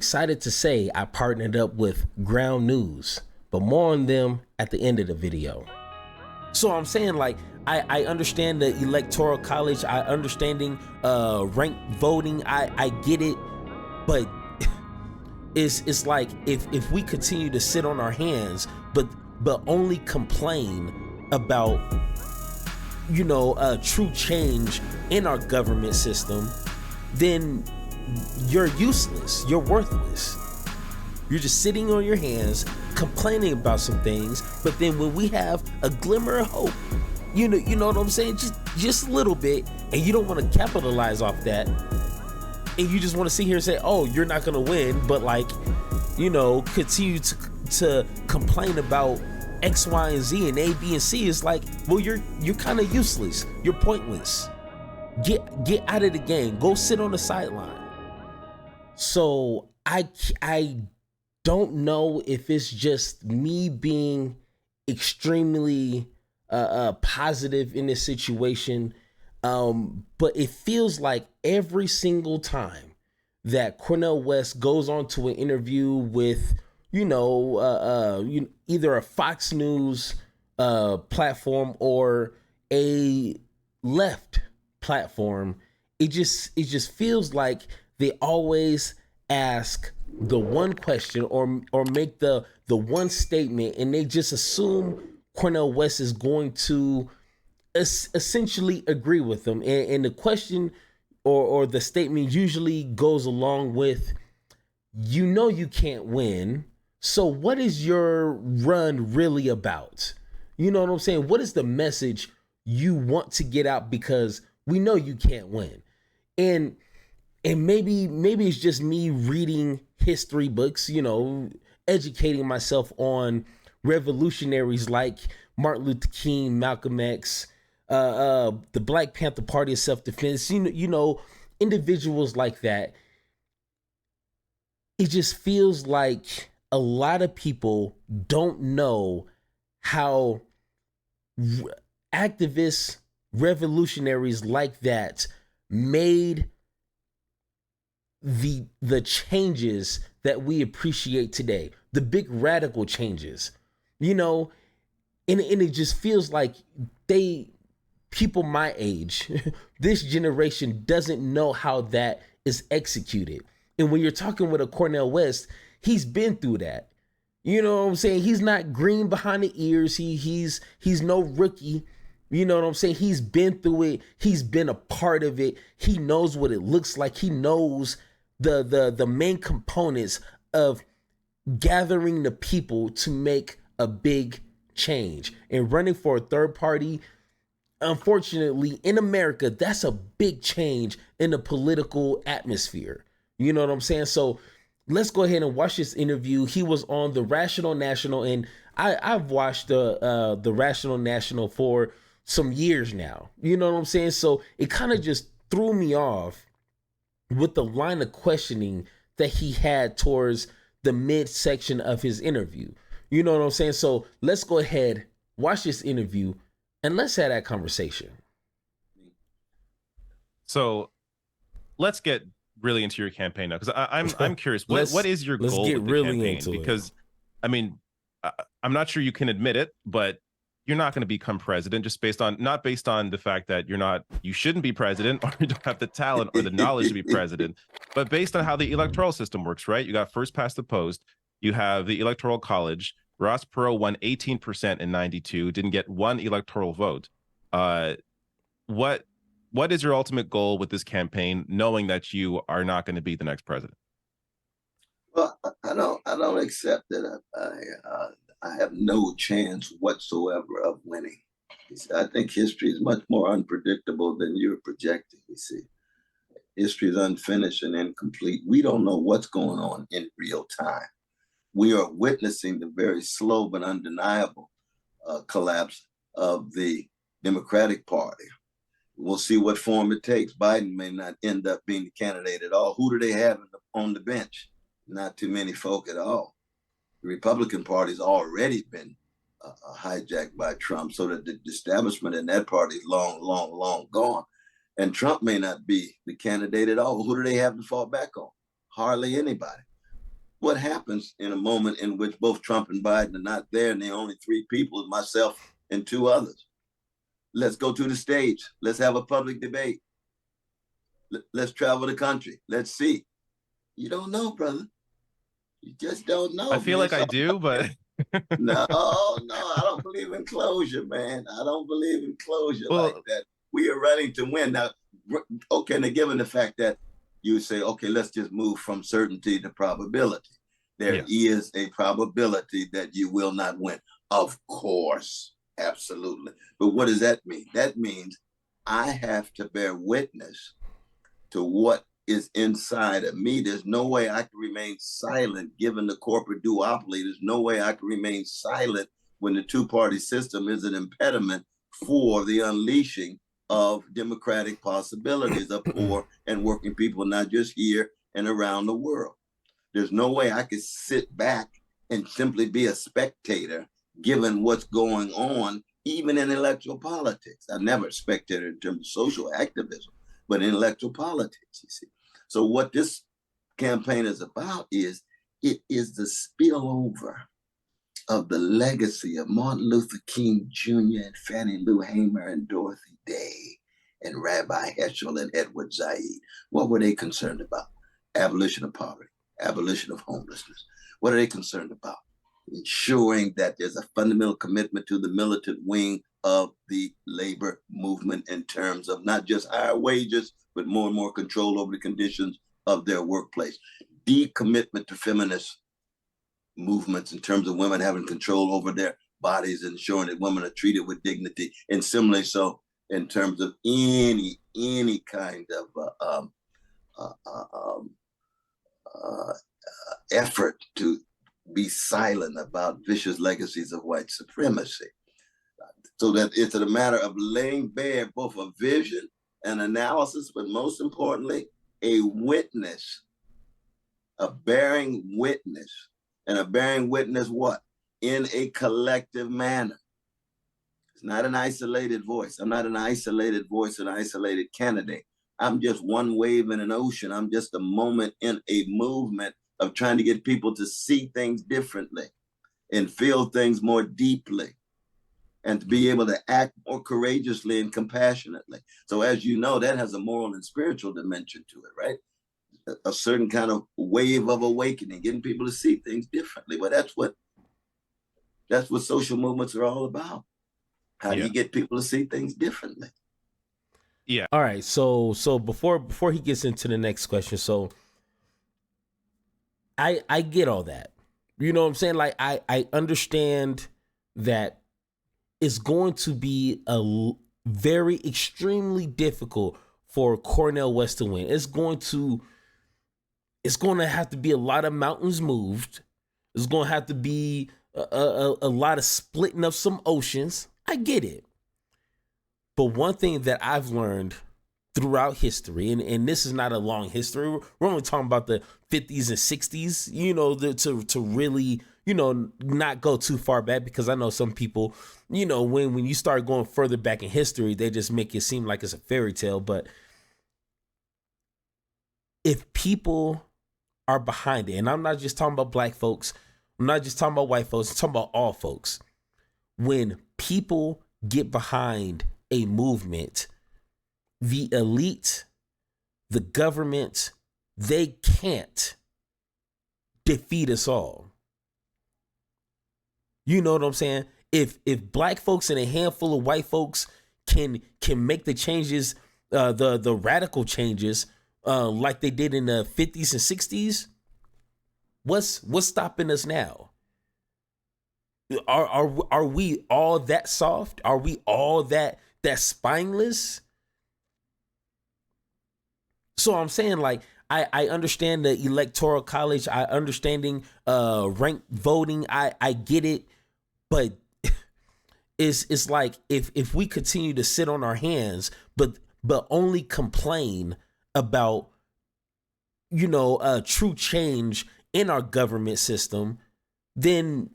excited to say I partnered up with Ground News, but more on them at the end of the video. So I'm saying, like, I understand the electoral college, I understanding ranked voting, I get it, but it's like if we continue to sit on our hands, but only complain about, true change in our government system, then you're useless, you're worthless. You're just sitting on your hands, complaining about some things, but then when we have a glimmer of hope, you know what I'm saying? Just a little bit, and you don't want to capitalize off that, and you just want to sit here and say, oh, you're not gonna win, but continue to complain about X, Y, and Z and A, B, and C. Is like, well, you're kind of useless. You're pointless. Get out of the game. Go sit on the sideline. So I don't know if it's just me being extremely positive in this situation, but it feels like every single time that Cornel West goes on to an interview with either a Fox News platform or a left platform, it just feels like they always ask the one question or make the one statement, and they just assume Cornel West is going to essentially agree with them, and the question or the statement usually goes along with, you can't win, so what is your run really about? You know what I'm saying? What is the message you want to get out, because we know you can't win? And maybe it's just me reading history books, educating myself on revolutionaries like Martin Luther King, Malcolm X, the Black Panther Party of Self-Defense, individuals like that. It just feels like a lot of people don't know how activists, revolutionaries like that made the changes that we appreciate today, the big radical changes, and it just feels like people my age, this generation doesn't know how that is executed. And when you're talking with a Cornel West, he's been through that. You know what I'm saying? He's not green behind the ears. He's no rookie. You know what I'm saying? He's been through it. He's been a part of it. He knows what it looks like. He knows the main components of gathering the people to make a big change. And running for a third party, unfortunately, in America, that's a big change in the political atmosphere. You know what I'm saying? So let's go ahead and watch this interview. He was on the Rational National, and I've watched the Rational National for some years now. You know what I'm saying? So it kind of just threw me off with the line of questioning that he had towards the midsection of his interview. You know what I'm saying? So let's go ahead, watch this interview, and let's have that conversation. So let's get really into your campaign now, because I'm curious. What is your goal with the campaign? Because I'm not sure you can admit it, but you're not going to become president just not based on the fact that you shouldn't be president, or you don't have the talent or the knowledge to be president, but based on how the electoral system works, right? You got first past the post, you have the electoral college. Ross Perot won 18% in 92, didn't get one electoral vote. What is your ultimate goal with this campaign, knowing that you are not going to be the next president? Well, I don't accept that I have no chance whatsoever of winning. I think history is much more unpredictable than you're projecting. You see, history is unfinished and incomplete. We don't know what's going on in real time. We are witnessing the very slow but undeniable collapse of the Democratic Party. We'll see what form it takes. Biden may not end up being the candidate at all. Who do they have on the bench? Not too many folk at all. The Republican Party's already been hijacked by Trump, so that the establishment in that party is long gone. And Trump may not be the candidate at all. Who do they have to fall back on? Hardly anybody. what happens in a moment in which both Trump and Biden are not there and the only three people, myself and two others? Let's go to the stage. Let's have a public debate. Let's travel the country. Let's see. You don't know, brother. You just don't know. I feel like I do, but no, I don't believe in closure, man. I don't believe in closure like that. We are running to win. Now, okay, now given the fact that you say, okay, let's just move from certainty to probability. There is a probability that you will not win. Of course, absolutely. But what does that mean? That means I have to bear witness to what is inside of me. There's no way I can remain silent given the corporate duopoly. There's no way I can remain silent when the two-party system is an impediment for the unleashing of democratic possibilities of poor and working people, not just here and around the world. There's no way I could sit back and simply be a spectator given what's going on, even in electoral politics. I've never spectated in terms of social activism, but in electoral politics, you see. So what this campaign is about is, it is the spillover of the legacy of Martin Luther King Jr. and Fannie Lou Hamer and Dorothy Day and Rabbi Heschel and Edward Said. What were they concerned about? Abolition of poverty, abolition of homelessness. What are they concerned about? Ensuring that there's a fundamental commitment to the militant wing of the labor movement in terms of not just higher wages, but more and more control over the conditions of their workplace. Deep commitment to feminist movements in terms of women having control over their bodies, ensuring that women are treated with dignity, and similarly so in terms of any kind of effort to be silent about vicious legacies of white supremacy. So that it's a matter of laying bare both a vision and analysis, but most importantly, a witness, a bearing witness. And a bearing witness what? In a collective manner. It's not an isolated voice. I'm not an isolated voice, an isolated candidate. I'm just one wave in an ocean. I'm just a moment in a movement of trying to get people to see things differently and feel things more deeply and to be able to act more courageously and compassionately. So as you know, that has a moral and spiritual dimension to it, right? A certain kind of wave of awakening, getting people to see things differently. But that's what social movements are all about. How do you get people to see things differently? Yeah. All right. So before he gets into the next question, so I get all that. You know what I'm saying? Like I understand that it's going to be a very extremely difficult for Cornel West to win. It's going to have to be a lot of mountains moved. It's going to have to be a lot of splitting of some oceans. I get it. But one thing that I've learned throughout history, and this is not a long history, we're only talking about the 50s and 60s, you know, to really, you know, not go too far back, because I know some people, you know, when you start going further back in history, they just make it seem like it's a fairy tale. But if people are behind it, and I'm not just talking about black folks, I'm not just talking about white folks, I'm talking about all folks. When people get behind a movement, the elite, the government, they can't defeat us all. You know what I'm saying? If black folks and a handful of white folks can make the changes, the radical changes, like they did in the 50s and 60s, what's stopping us now? Are we all that soft? Are we all that spineless? So I'm saying, like, I understand the electoral college, I understanding ranked voting, I get it, but it's like if we continue to sit on our hands, but only complain about, you know, true change in our government system, then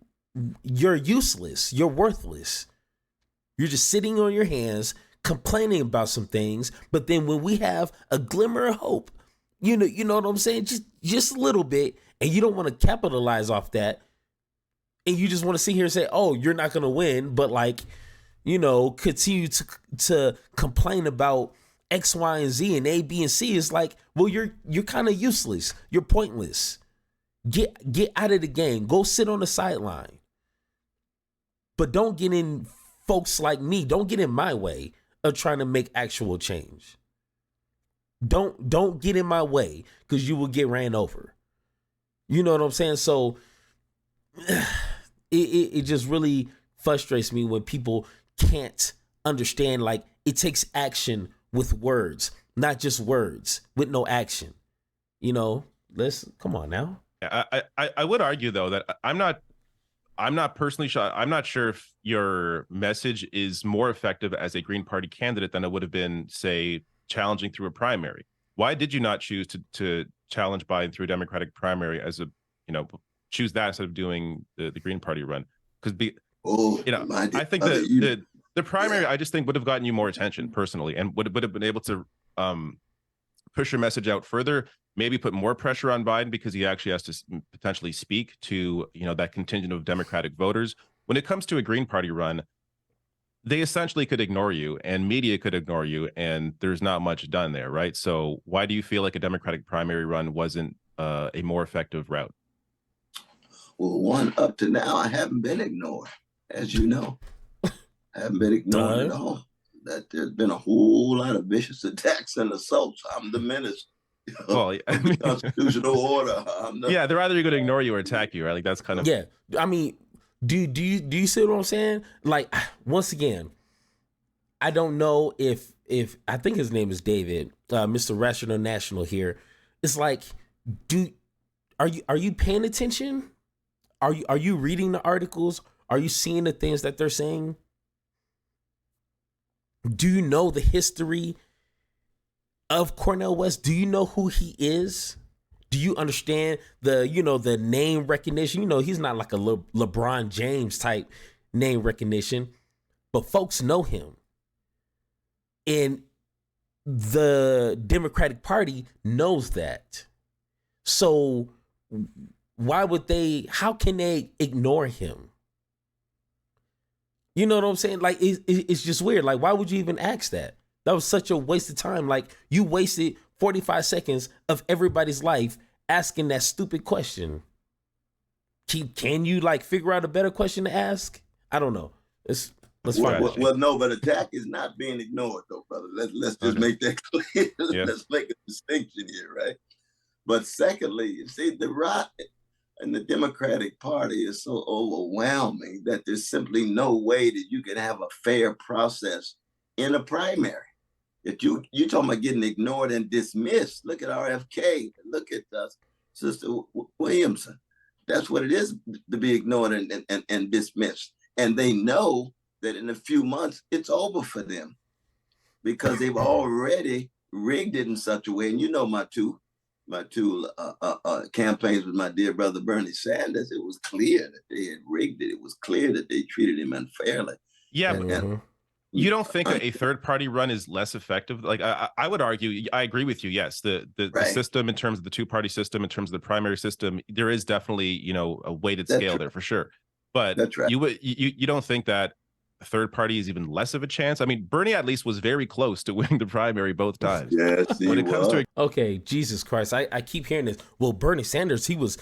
you're useless. You're worthless. You're just sitting on your hands, complaining about some things. But then when we have a glimmer of hope, you know what I'm saying? Just a little bit, and you don't want to capitalize off that, and you just want to sit here and say, oh, you're not going to win, but like, you know, continue to complain about X, Y, and Z and A, B, and C. Is like, well, you're kind of useless. You're pointless. Get out of the game. Go sit on the sideline. But don't get in folks like me. Don't get in my way of trying to make actual change. Don't get in my way, because you will get ran over. You know what I'm saying? So it just really frustrates me when people can't understand, like, it takes action with words, not just words with no action. You know, come on now. I would argue though that I'm not personally sure. I'm not sure if your message is more effective as a Green Party candidate than it would have been, say, challenging through a primary. Why did you not choose to challenge Biden through a Democratic primary as a, you know, choose that instead of doing the Green Party run? Because I think the primary, I just think, would have gotten you more attention personally, and would have been able to push your message out further, maybe put more pressure on Biden, because he actually has to potentially speak to, you know, that contingent of Democratic voters. When it comes to a Green Party run, they essentially could ignore you, and media could ignore you, and there's not much done there, right? So why do you feel like a Democratic primary run wasn't a more effective route? Well, one, up to now, I haven't been ignored, as you know. I haven't been ignored at all. That there's been a whole lot of vicious attacks and assaults. I'm the menace. Well, I mean, constitutional order. Yeah, they're either going to ignore you or attack you, right? Like, that's kind of. Yeah, I mean, do you see what I'm saying? Like, once again, I don't know if I think his name is David, Mr. Rational National here. It's like, are you paying attention? Are you reading the articles? Are you seeing the things that they're saying? Do you know the history of Cornel West? Do you know who he is? Do you understand the name recognition? You know, he's not like a LeBron James type name recognition, but folks know him. And the Democratic Party knows that. So how can they ignore him? You know what I'm saying? Like, it's just weird. Like, why would you even ask that? That was such a waste of time. Like, you wasted 45 seconds of everybody's life asking that stupid question. Can you like figure out a better question to ask? I don't know. Let's find out. Well, no, but attack is not being ignored, though, brother. Let's just make that clear. Yeah. Let's make a distinction here, right? But secondly, you see, the right and the Democratic Party is so overwhelming that there's simply no way that you can have a fair process in a primary. If you're talking about getting ignored and dismissed, look at RFK, look at Sister Williamson. That's what it is to be ignored and dismissed. And they know that in a few months, it's over for them because they've already rigged it in such a way. And you know, my two campaigns with my dear brother Bernie Sanders, it was clear that they had rigged it. It was clear that they treated him unfairly. Yeah, but you don't think a third party run is less effective? Like, I would argue, I agree with you. Yes, the system, in terms of the two-party system, in terms of the primary system, there is definitely, you know, a weighted scale there for sure. But that's right. You don't think that a third party is even less of a chance? I mean, Bernie at least was very close to winning the primary both times. Yes, when it comes to okay, Jesus Christ, I keep hearing this. Well, Bernie Sanders, he was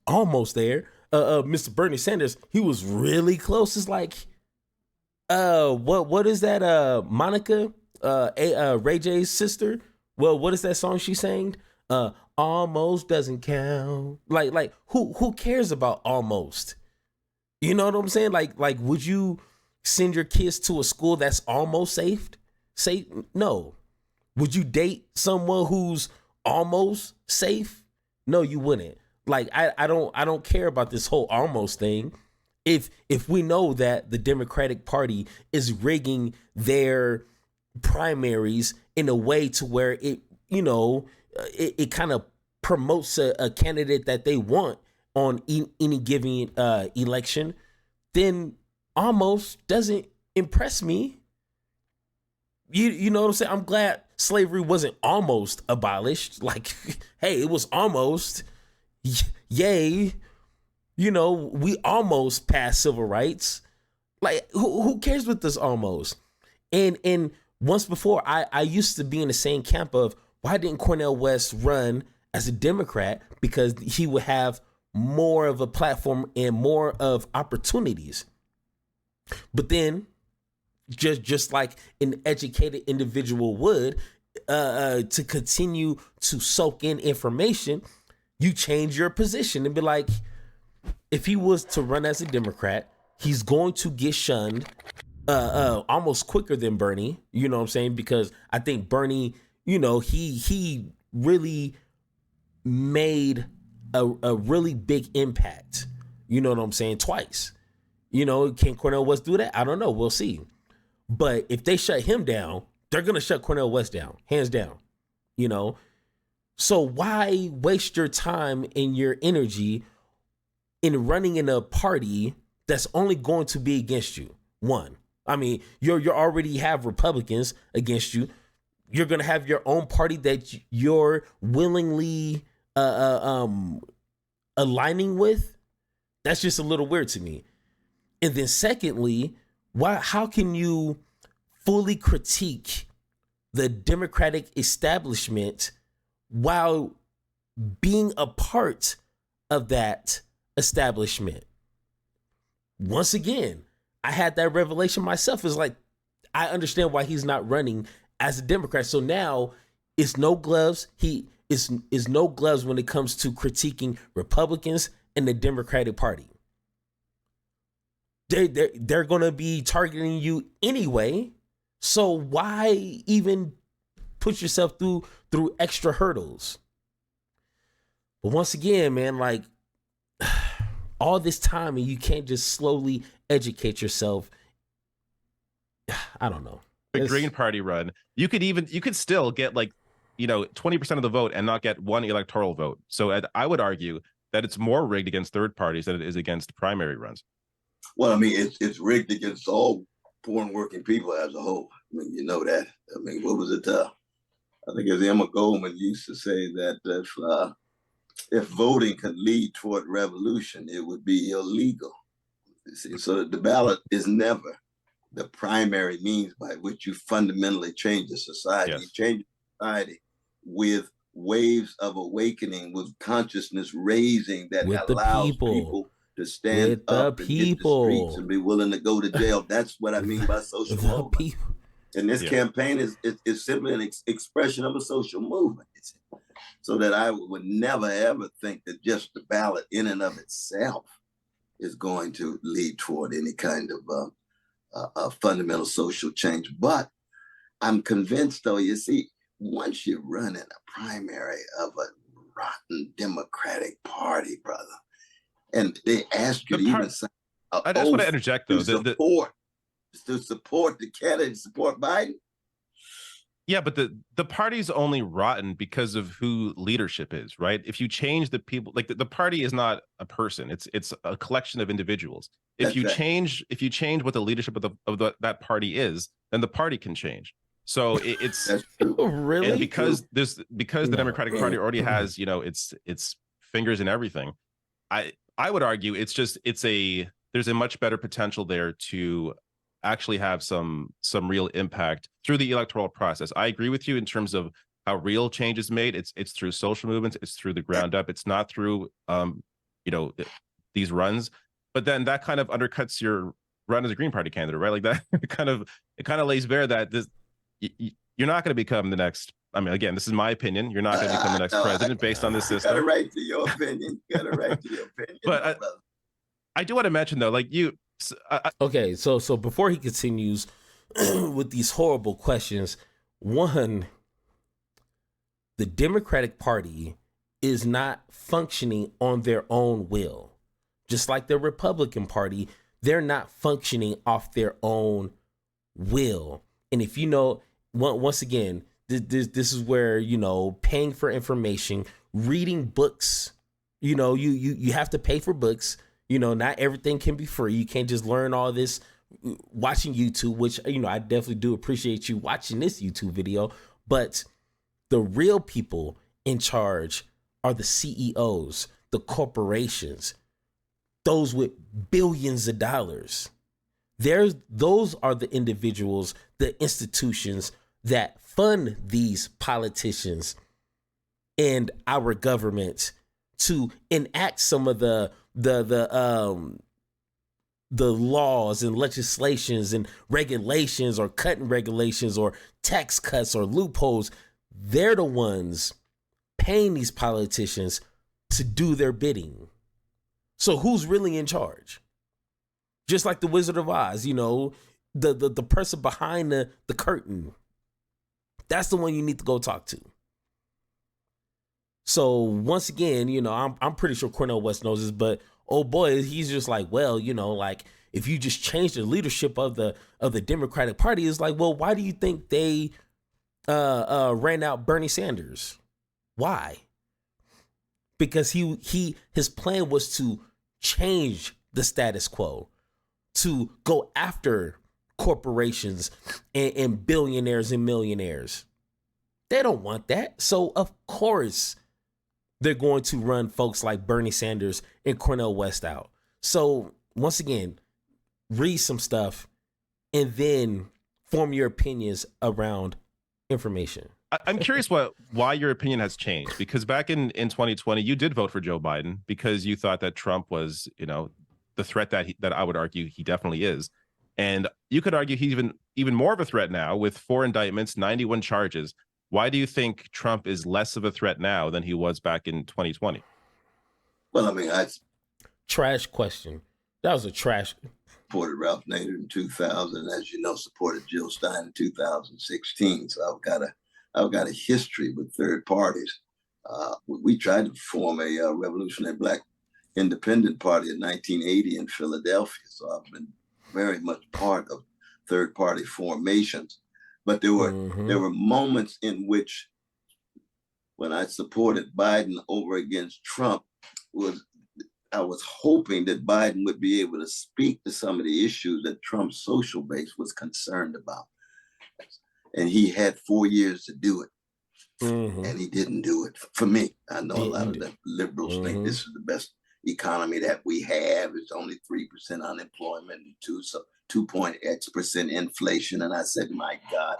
almost there. Mr. Bernie Sanders, he was really close. It's like, what is that? Monica, Ray J's sister. Well, what is that song she sang? Almost doesn't count. Like who cares about almost? You know what I'm saying? Like would you send your kids to a school that's almost safe? No. Would you date someone who's almost safe? No, you wouldn't. Like I don't care about this whole almost thing. If we know that the Democratic Party is rigging their primaries in a way to where it kind of promotes a candidate that they want on any given election, then almost doesn't impress me. You know what I'm saying? I'm glad slavery wasn't almost abolished. Like, hey, it was almost. yay, we almost passed civil rights. Like, who cares with this almost? And once before, I used to be in the same camp of, why didn't Cornel West run as a Democrat? Because he would have more of a platform and more of opportunities. But then, just like an educated individual would, to continue to soak in information, you change your position and be like, if he was to run as a Democrat, he's going to get shunned almost quicker than Bernie. You know what I'm saying? Because I think Bernie, he really made a really big impact. You know what I'm saying? Twice. Can Cornel West do that? I don't know. We'll see. But if they shut him down, they're going to shut Cornel West down, hands down. So why waste your time and your energy in running in a party that's only going to be against you? One, I mean, you already have Republicans against you. You're going to have your own party that you're willingly aligning with. That's just a little weird to me. And then secondly, how can you fully critique the Democratic establishment while being a part of that establishment? Once again, I had that revelation myself. It's like, I understand why he's not running as a Democrat. So now it's no gloves. He is no gloves when it comes to critiquing Republicans and the Democratic Party. They're going to be targeting you anyway. So why even put yourself through extra hurdles? But once again, man, like, all this time and you can't just slowly educate yourself. I don't know. The Green Party run, you could still get 20% of the vote and not get one electoral vote. So I would argue that it's more rigged against third parties than it is against primary runs. Well, I mean, it's rigged against all poor and working people as a whole. I mean, you know that. I mean, what was it? I think as Emma Goldman used to say that if voting could lead toward revolution, it would be illegal. You see, so the ballot is never the primary means by which you fundamentally change a society. Yes. You change a society with waves of awakening, with consciousness raising that with allows people to stand up and hit the streets and be willing to go to jail. That's what I mean by social movement. And this campaign is simply an expression of a social movement. So that I would never, ever think that just the ballot in and of itself is going to lead toward any kind of fundamental social change. But I'm convinced, though, you see, once you run in a primary of a rotten Democratic Party, brother, and they ask you to even sign I just want to interject, though. To support the candidate, support Biden. Yeah, but the party's only rotten because of who leadership is, right? If you change the people, like the party is not a person; it's a collection of individuals. If you change what the leadership of that party is, then the party can change. So it's really, and because the Democratic Party already has its fingers in everything. I would argue there's a much better potential there to actually have some real impact through the electoral process. I agree with you in terms of how real change is made. It's through social movements. It's through the ground up. It's not through these runs. But then that kind of undercuts your run as a Green Party candidate, right? Like that it kind of lays bare that you're not going to become the next. I mean, again, this is my opinion. You're not going to become the next president based on this system. Got a right to your opinion. Got a right to your opinion. But I do want to mention though, like you. Okay, so before he continues with these horrible questions, one, the Democratic Party is not functioning on their own will. Just like the Republican Party, they're not functioning off their own will. And if once again, this is where, paying for information, reading books, you have to pay for books. Not everything can be free. You can't just learn all this watching YouTube, which, I definitely do appreciate you watching this YouTube video. But the real people in charge are the CEOs, the corporations, those with billions of dollars. Those are the individuals, the institutions that fund these politicians and our government to enact some of the laws and legislations and regulations, or cutting regulations or tax cuts or loopholes. They're the ones paying these politicians to do their bidding. So who's really in charge? Just like the Wizard of Oz, you know, the person behind the curtain. That's the one you need to go talk to. So once again, you know, I'm pretty sure Cornel West knows this, but oh boy, he's just like, well, you know, like if you just change the leadership of the Democratic Party, it's like, well, why do you think they ran out Bernie Sanders? Why? Because his plan was to change the status quo, to go after corporations and billionaires and millionaires. They don't want that. So of course they're going to run folks like Bernie Sanders and Cornel West out. So once again, read some stuff and then form your opinions around information. I'm curious why your opinion has changed, because back in 2020, you did vote for Joe Biden because you thought that Trump was, you know, the threat that I would argue he definitely is. And you could argue he's even more of a threat now with 4 indictments, 91 charges. Why do you think Trump is less of a threat now than he was back in 2020? Well, I mean, I trash question. That was a trash. Supported Ralph Nader in 2000, as you know, supported Jill Stein in 2016. So I've got a history with third parties. We tried to form a revolutionary Black independent party in 1980 in Philadelphia. So I've been very much part of third party formations. But there were moments in which, when I supported Biden over against Trump, I was hoping that Biden would be able to speak to some of the issues that Trump's social base was concerned about. And he had 4 years to do it. And he didn't do it. For me, I know a lot of the liberals think this is the best economy that we have. It's only 3% unemployment and 2.x% inflation. And I said, my God,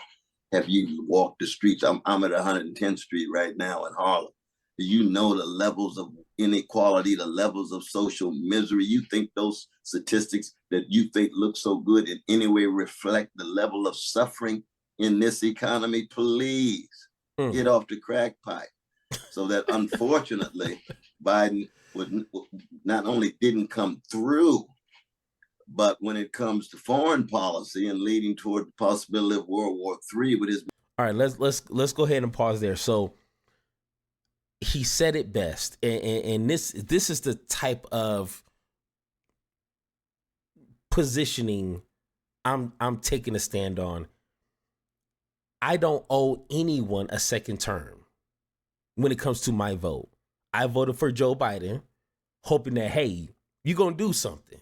have you walked the streets? I'm at 110th Street right now in Harlem. Do you know the levels of inequality, the levels of social misery? You think those statistics that you think look so good in any way reflect the level of suffering in this economy? Please get off the crack pipe. So that unfortunately, Biden not only didn't come through, but when it comes to foreign policy and leading toward the possibility of World War III with his. All right, let's go ahead and pause there. So he said it best, and this is the type of positioning I'm taking a stand on. I don't owe anyone a second term when it comes to my vote. I voted for Joe Biden, hoping that, hey, you're going to do something.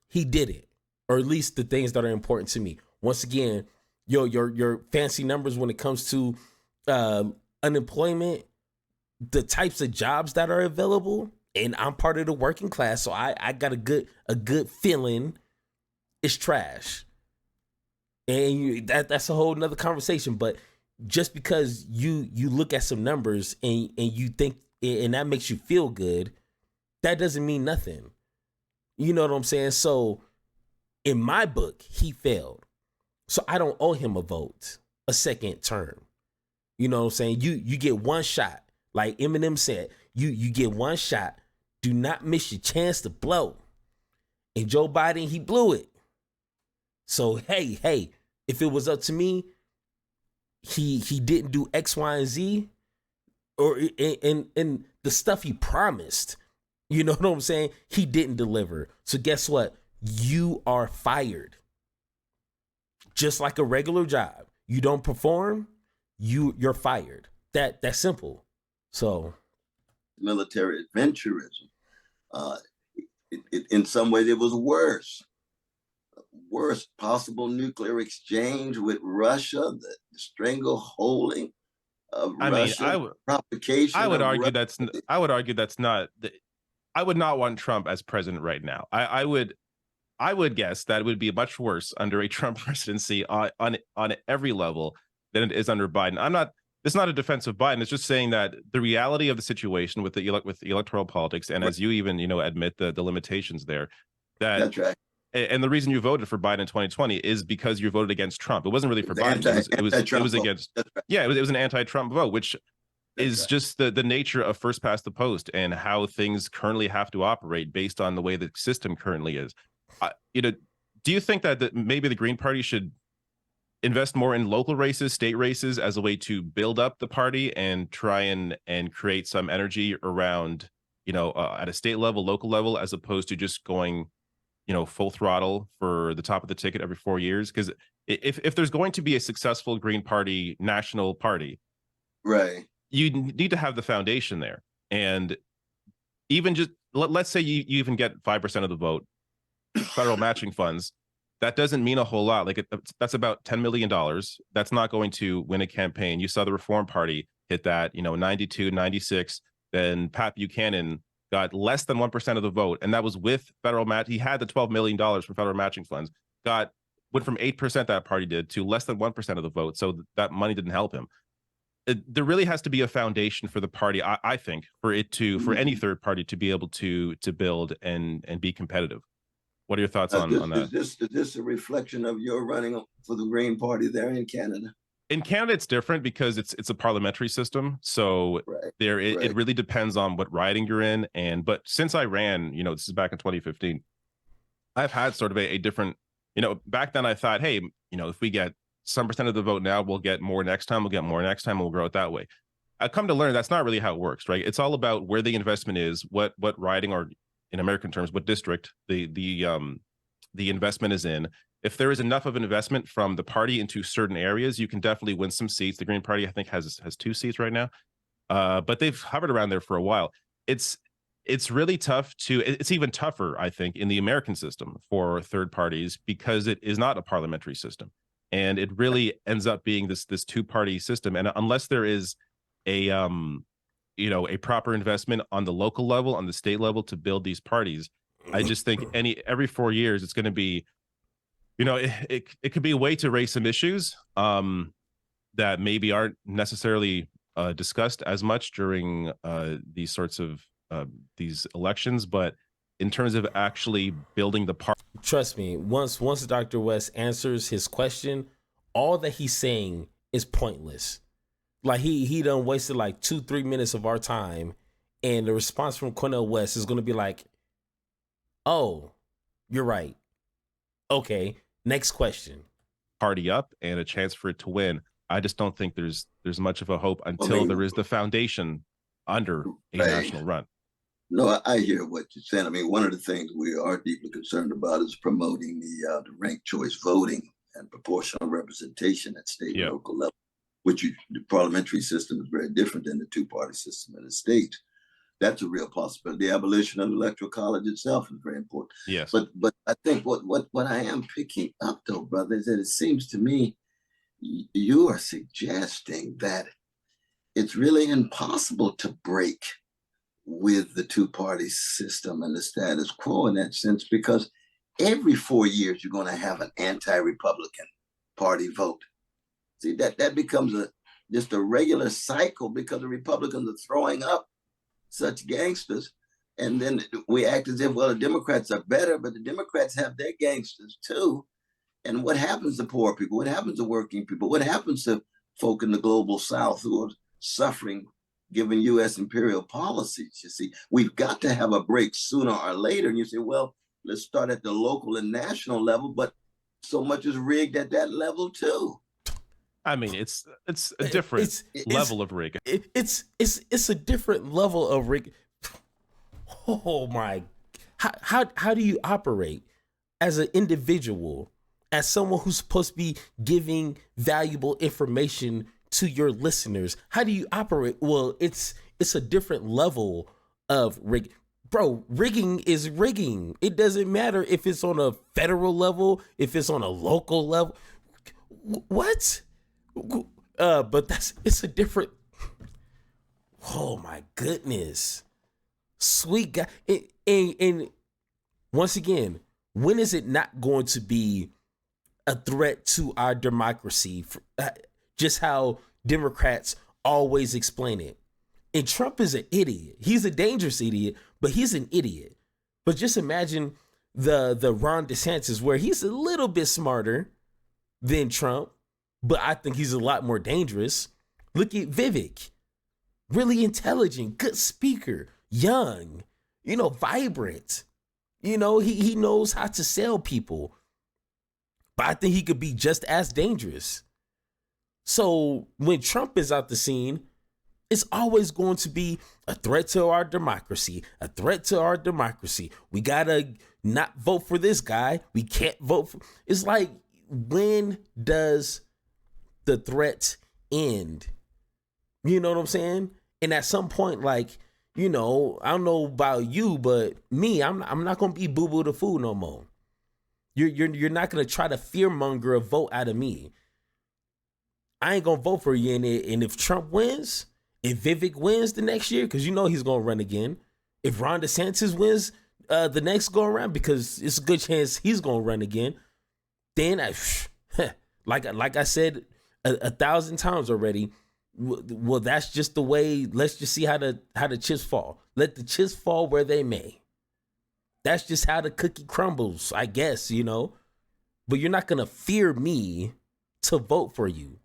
He did it, or at least the things that are important to me. Once again, your fancy numbers when it comes to unemployment, the types of jobs that are available, and I'm part of the working class, so I got a good feeling it's trash. And that's a whole nother conversation. But just because you look at some numbers and you think, and that makes you feel good, that doesn't mean nothing. You know what I'm saying? So in my book, he failed. So I don't owe him a second term. You know what I'm saying? You get one shot. Like Eminem said, you get one shot. Do not miss your chance to blow. And Joe Biden, he blew it. So hey, if it was up to me, he didn't do X, Y, and Z, or and the stuff he promised. You know what I'm saying? He didn't deliver. So guess what? You are fired. Just like a regular job. You don't perform, you're fired. That's simple. So military adventurism. In some ways, it was worse. Worst possible nuclear exchange with Russia, the strangleholding Russian provocation. I would argue that's not. I would not want Trump as president right now. I would guess that it would be much worse under a Trump presidency on every level than it is under Biden. It's not a defense of Biden. It's just saying that the reality of the situation with the electoral politics, and as you even admit the limitations there, that's right. And the reason you voted for Biden in 2020 is because you voted against Trump. It wasn't really for Biden. It was against. Right. Yeah, it was an anti-Trump vote, which is right. Just the nature of first past the post and how things currently have to operate based on the way the system currently is. Do you think that maybe the Green Party should invest more in local races, state races, as a way to build up the party and try and create some energy around, at a state level, local level, as opposed to just going, full throttle for the top of the ticket every 4 years? Because if there's going to be a successful Green Party national party, right, you need to have the foundation there. And even just let's say you even get 5% of the vote, federal matching funds, that doesn't mean a whole lot. Like that's about $10 million. That's not going to win a campaign. You saw the Reform Party hit that, 92, 96. Then Pat Buchanan got less than 1% of the vote, and that was with federal match. He had the $12 million from federal matching funds. Went from 8% that party did to less than 1% of the vote. So that money didn't help him. There really has to be a foundation for the party, I think, for any third party to be able to build and be competitive. What are your thoughts on that? Is this a reflection of your running for the Green Party there in Canada? In Canada, it's different because it's a parliamentary system. So it really depends on what riding you're in. But since I ran, this is back in 2015, I've had sort of a different, back then I thought, hey, if we get some percent of the vote now, we'll get more next time. We'll get more next time. We'll grow it that way. I've come to learn that's not really how it works, right? It's all about where the investment is, what riding, or in American terms, what district the investment is in. If there is enough of an investment from the party into certain areas, you can definitely win some seats. The Green Party, I think, has 2 seats right now, but they've hovered around there for a while. It's really tough it's even tougher, I think, in the American system for third parties because it is not a parliamentary system. And it really ends up being this 2-party system. And unless there is a proper investment on the local level, on the state level to build these parties, I just think every 4 years, it's going to be, it could be a way to raise some issues that maybe aren't necessarily discussed as much during these sorts of these elections. But in terms of actually building the party, trust me, once Dr. West answers his question, all that he's saying is pointless. Like he done wasted like 2-3 minutes of our time, and the response from Cornel West is going to be like, "Oh, you're right. Okay, next question." Party up and a chance for it to win. I just don't think there's much of a hope until there is the foundation under a national run. No, I hear what you're saying. I mean, one of the things we are deeply concerned about is promoting the ranked choice voting and proportional representation at state and local level, the parliamentary system is very different than the 2-party system in the state. That's a real possibility. The abolition of the electoral college itself is very important. Yes. But I think what I am picking up, though, brother, is that it seems to me you are suggesting that it's really impossible to break with the 2-party system and the status quo in that sense, because every 4 years you're going to have an anti-Republican party vote. See, that becomes just a regular cycle because the Republicans are throwing up such gangsters, and then we act as if, well, the Democrats are better, but the Democrats have their gangsters too. And what happens to poor people? What happens to working people? What happens to folk in the global South who are suffering given U.S. imperial policies? You see, we've got to have a break sooner or later. And you say, well, let's start at the local and national level, but so much is rigged at that level too. I mean, it's a different level of rig. It's a different level of rig. Oh my! How do you operate as an individual, as someone who's supposed to be giving valuable information to your listeners? How do you operate? Well, it's a different level of rig. Bro, rigging is rigging. It doesn't matter if it's on a federal level, if it's on a local level. What? But it's a different Oh my goodness. Sweet guy. And once again, when is it not going to be a threat to our democracy? Just how Democrats always explain it. And Trump is an idiot. He's a dangerous idiot, but he's an idiot. But just imagine the Ron DeSantis, where he's a little bit smarter than Trump, but I think he's a lot more dangerous. Look at Vivek. Really intelligent, good speaker, young, vibrant. He knows how to sell people. But I think he could be just as dangerous. So when Trump is out the scene, it's always going to be a threat to our democracy, a threat to our democracy. We gotta not vote for this guy. We can't vote for. It's like, when does the threat end? You know what I'm saying? And at some point, I don't know about you, but me, I'm not gonna be boo-boo the fool no more. You're not gonna try to fearmonger a vote out of me. I ain't gonna vote for you. And if Trump wins, if Vivek wins the next year, because he's gonna run again. If Ron DeSantis wins the next go around, because it's a good chance he's gonna run again, then like I said 1,000 times already. Well, that's just the way. Let's just see how the chips fall. Let the chips fall where they may. That's just how the cookie crumbles, I guess, But you're not gonna fear me to vote for you.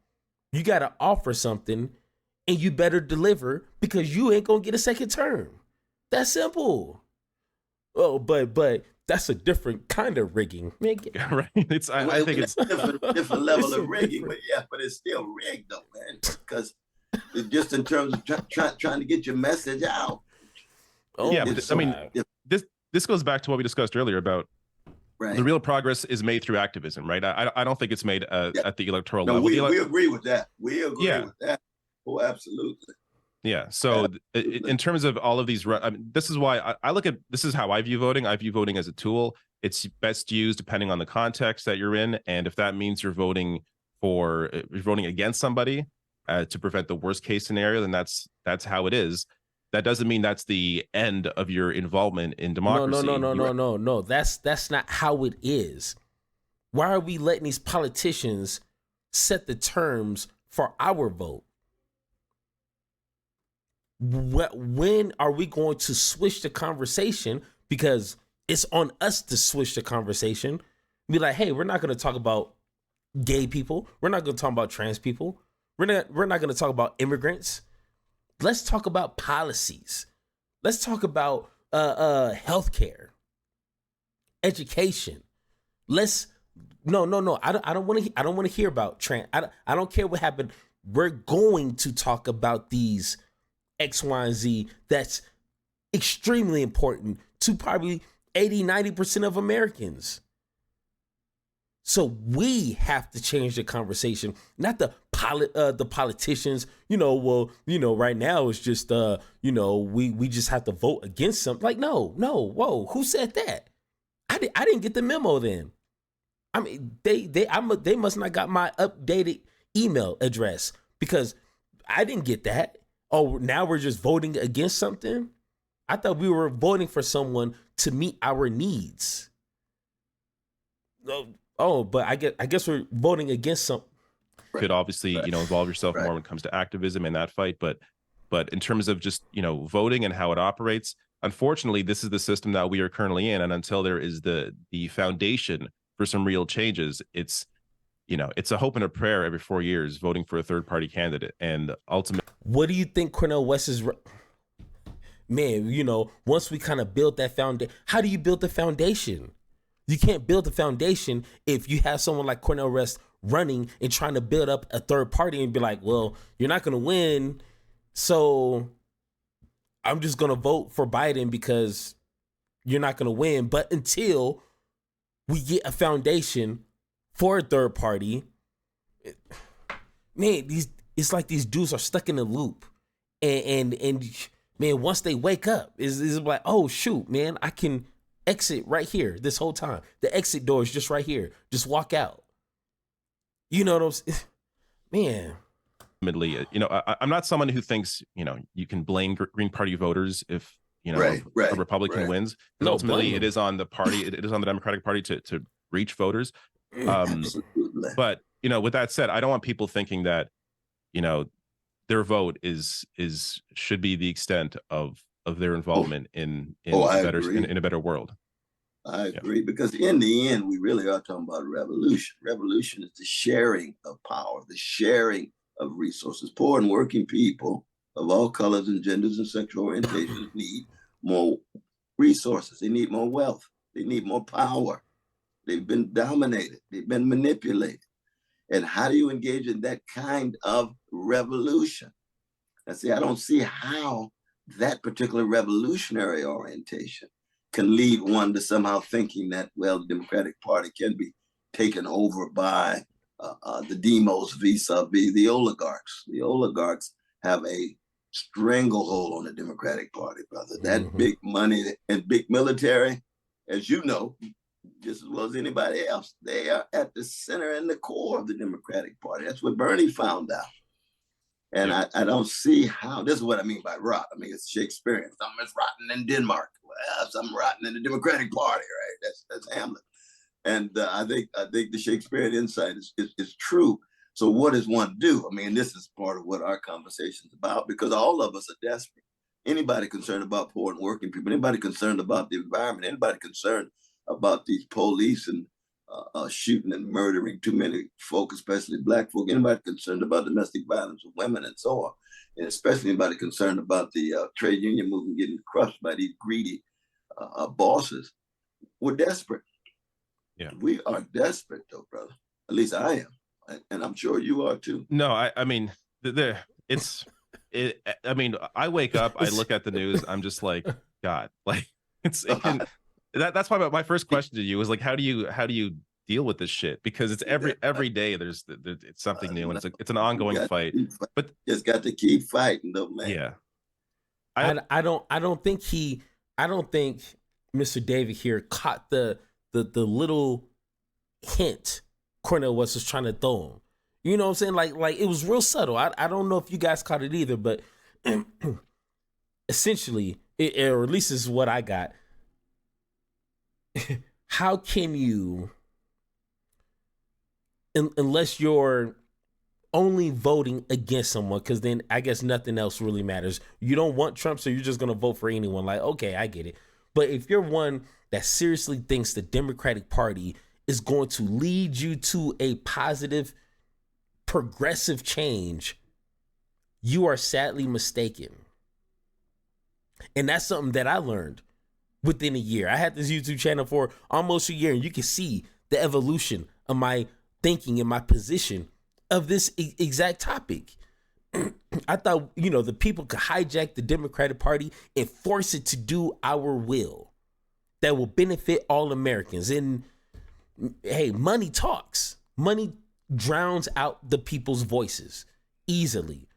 You gotta offer something, and you better deliver, because you ain't gonna get a second term. That's simple. Oh, but that's a different kind of rigging. Yeah, right. I think it's a different level of rigging, but it's still rigged though, man. Because it's just in terms of trying to get your message out. Oh, yeah, but this goes back to what we discussed earlier about the real progress is made through activism, right? I don't think it's made at the electoral level. We agree with that. We agree with that. Oh, absolutely. Yeah. So in terms of all of these, this is why I look at, this is how I view voting. I view voting as a tool. It's best used depending on the context that you're in. And if that means you're voting against somebody to prevent the worst case scenario, then that's how it is. That doesn't mean that's the end of your involvement in democracy. No. That's not how it is. Why are we letting these politicians set the terms for our vote? When are we going to switch the conversation? Because it's on us to switch the conversation. Be like, hey, we're not going to talk about gay people. We're not going to talk about trans people. We're not going to talk about immigrants. Let's talk about policies. Let's talk about healthcare, education. No. I don't want to hear about trans. I don't care what happened. We're going to talk about these X, Y, and Z that's extremely important to probably 80-90% of Americans. So we have to change the conversation, not the politicians. Right now it's just we just have to vote against something. Like no, whoa, who said that? I didn't get the memo then. I mean, they must not got my updated email address, because I didn't get that. Oh, now we're just voting against something? I thought we were voting for someone to meet our needs. Oh, but I guess we're voting against something. Could obviously, involve yourself more when it comes to activism in that fight. But in terms of just, voting and how it operates, unfortunately, this is the system that we are currently in. And until there is the foundation for some real changes, it's a hope and a prayer every 4 years voting for a third party candidate. And ultimately, what do you think Cornel West is? Man, once we kind of build that foundation, how do you build the foundation? You can't build the foundation if you have someone like Cornel West running and trying to build up a third party and be like, well, you're not going to win, so I'm just going to vote for Biden because you're not going to win. But until we get a foundation for a third party, man, it's like these dudes are stuck in a loop. And man, once they wake up, is like, oh, shoot, man, I can exit right here this whole time. The exit door is just right here. Just walk out. You know what I'm saying? Man. You know, I'm not someone who thinks, you know, you can blame Green Party voters if, you know, a Republican wins. Because ultimately it is on the party, it is on the Democratic Party to reach voters. But, you know, with that said, I don't want people thinking that, you know, their vote should be the extent of their involvement in a better world. I agree, because in the end, we really are talking about revolution. Revolution is the sharing of power, the sharing of resources. Poor and working people of all colors and genders and sexual orientations need more resources. They need more wealth. They need more power. They've been dominated. They've been manipulated. And how do you engage in that kind of revolution? I see, I don't see how that particular revolutionary orientation can lead one to somehow thinking that, well, the Democratic Party can be taken over by the demos vis-a-vis the oligarchs. The oligarchs have a stranglehold on the Democratic Party, brother. That big money and big military, as you know, just as well as anybody else, they are at the center and the core of the Democratic Party. That's what Bernie found out. And I don't see how, this is what I mean by rot. I mean, it's Shakespearean. Something's rotten in Denmark. Well, something rotten in the Democratic Party, right? That's Hamlet. And I think the Shakespearean insight is true. So what does one do? I mean, this is part of what our conversation is about, because all of us are desperate. Anybody concerned about poor and working people, anybody concerned about the environment, anybody concerned about these police and shooting and murdering too many folk, especially Black folk, anybody concerned about domestic violence of women and so on, and especially anybody concerned about the trade union movement getting crushed by these greedy bosses. We're desperate. Yeah, we are desperate, though, brother. At least I am, and I'm sure you are too. No, I mean, I mean, I wake up, I look at the news, I'm just like, God, like that's why my first question to you was like, how do you deal with this shit? Because it's every day there's it's something new, and it's an ongoing fight. But just got to keep fighting, though, man. Yeah, I don't think Mr. David here caught the little hint Cornel was just trying to throw him. You know what I'm saying? Like it was real subtle. I don't know if you guys caught it either, but essentially, or at least this is what I got. How can you, unless you're only voting against someone, because then I guess nothing else really matters. You don't want Trump, so you're just going to vote for anyone. Like, okay, I get it. But if you're one that seriously thinks the Democratic Party is going to lead you to a positive, progressive change, you are sadly mistaken. And that's something that I learned within a year. I had this YouTube channel for almost a year, and you can see the evolution of my thinking and my position of this exact topic. I thought, the people could hijack the Democratic Party and force it to do our will that will benefit all Americans. And hey, money talks. Money drowns out the people's voices easily.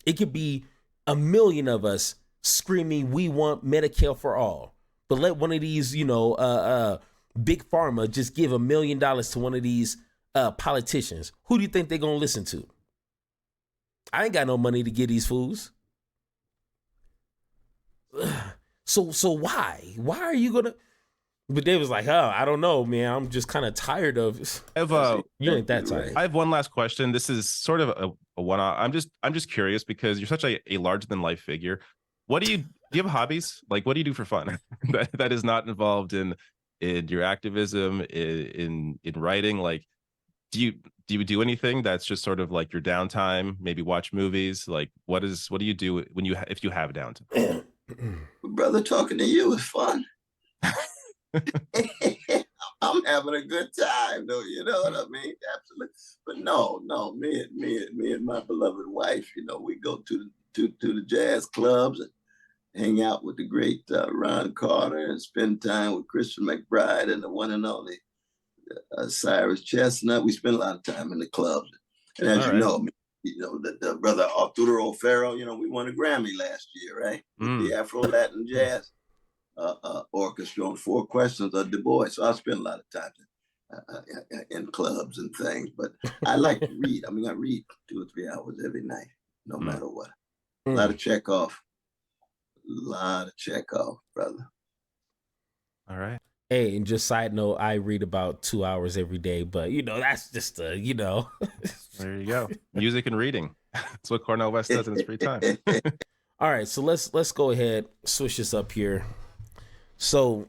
It could be a million of us screaming, we want Medicare for all. But let one of these, big pharma just give $1 million to one of these politicians. Who do you think they're going to listen to? I ain't got no money to give these fools. So why? Why are you going to? But they was like, I don't know, man. I'm just kind of tired of you ain't that tired. I have one last question. This is sort of a one-off. I'm just curious, because you're such a larger than life figure. Do you have hobbies? Like, what do you do for fun that is not involved in your activism, in writing? Like, do you do anything that's just sort of like your downtime? Maybe watch movies? Like, what do you do if you have downtime? Brother, talking to you is fun. I'm having a good time, though. You know what I mean? Absolutely. But no, me and my beloved wife, we go to the jazz clubs and hang out with the great Ron Carter and spend time with Christian McBride and the one and only Cyrus Chestnut. We spend a lot of time in the clubs. And as the brother Arturo O'Farrell, we won a Grammy last year, right? With the Afro-Latin Jazz Orchestra on 4 Questions of Du Bois. So I spend a lot of time there. in clubs and things. But I like to read. I mean, I read 2 or 3 hours every night, no matter what. A lot of Chekhov, brother. All right. Hey, and just side note, I read about 2 hours every day, but that's just There you go. Music and reading. That's what Cornel West does in his free time. All right, so let's go ahead, switch this up here. So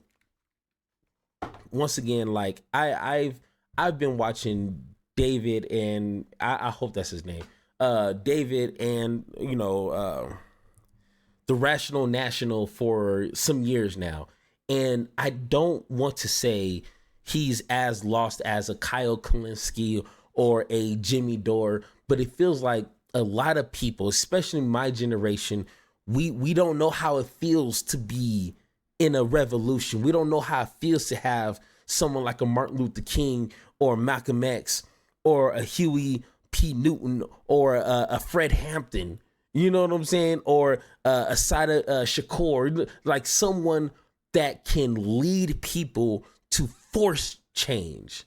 once again, like I've been watching David, and I hope that's his name. David and the Rational National for some years now. And I don't want to say he's as lost as a Kyle Kalinske or a Jimmy Dore, but it feels like a lot of people, especially my generation, we don't know how it feels to be in a revolution. We don't know how it feels to have someone like a Martin Luther King or Malcolm X or a Huey P. Newton or a Fred Hampton, you know what I'm saying? Or a Sada Shakur, like someone that can lead people to force change.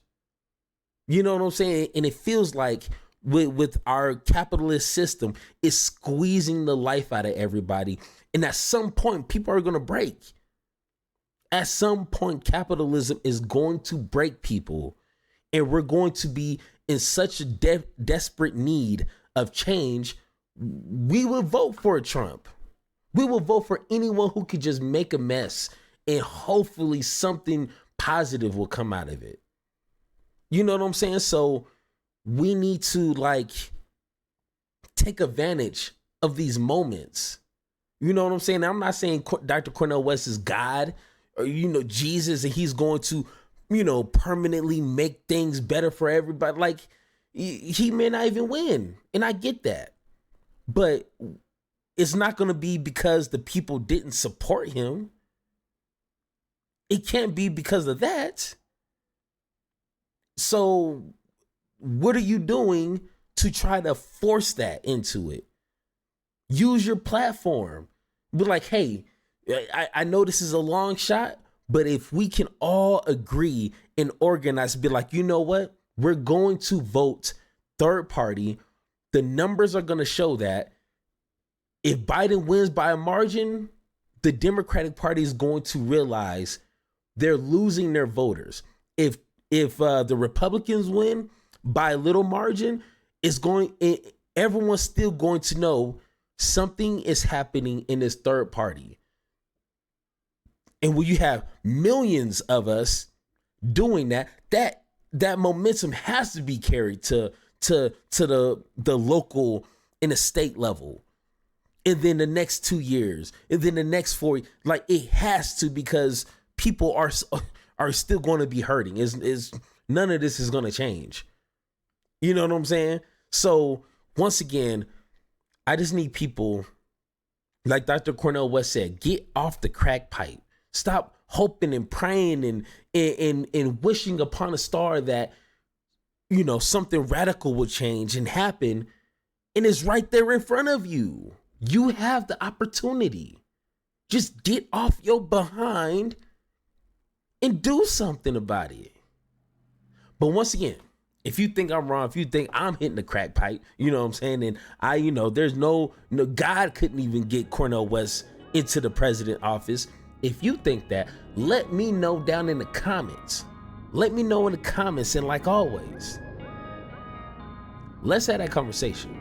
You know what I'm saying? And it feels like with our capitalist system, it's squeezing the life out of everybody. And at some point, people are going to break. At some point, capitalism is going to break people. And we're going to be in such a desperate need of change. We will vote for Trump. We will vote for anyone who could just make a mess, and hopefully something positive will come out of it. You know what I'm saying? So we need to take advantage of these moments. You know what I'm saying? I'm not saying Dr. Cornel West is God or, Jesus, and he's going to, permanently make things better for everybody. Like, he may not even win. And I get that. But it's not going to be because the people didn't support him. It can't be because of that. So what are you doing to try to force that into it? Use your platform. Be like, hey, I know this is a long shot, but if we can all agree and organize, be like, you know what? We're going to vote third party. The numbers are going to show that if Biden wins by a margin, the Democratic Party is going to realize they're losing their voters. If the Republicans win by a little margin, everyone's still going to know something is happening in this third party. And when you have millions of us doing that momentum has to be carried to the local and the state level. And then the next 2 years, and then the next 4, like it has to, because people are still going to be hurting. Is none of this is going to change. You know what I'm saying? So once again, I just need people, like Dr. Cornel West said, get off the crack pipe. Stop hoping and praying and wishing upon a star that, something radical will change and happen. And it's right there in front of you. You have the opportunity. Just get off your behind and do something about it. But once again, if you think I'm wrong, if you think I'm hitting the crack pipe, you know what I'm saying? And there's no God couldn't even get Cornel West into the president office. If you think that, let me know down in the comments. Let me know in the comments. And like always, let's have that conversation.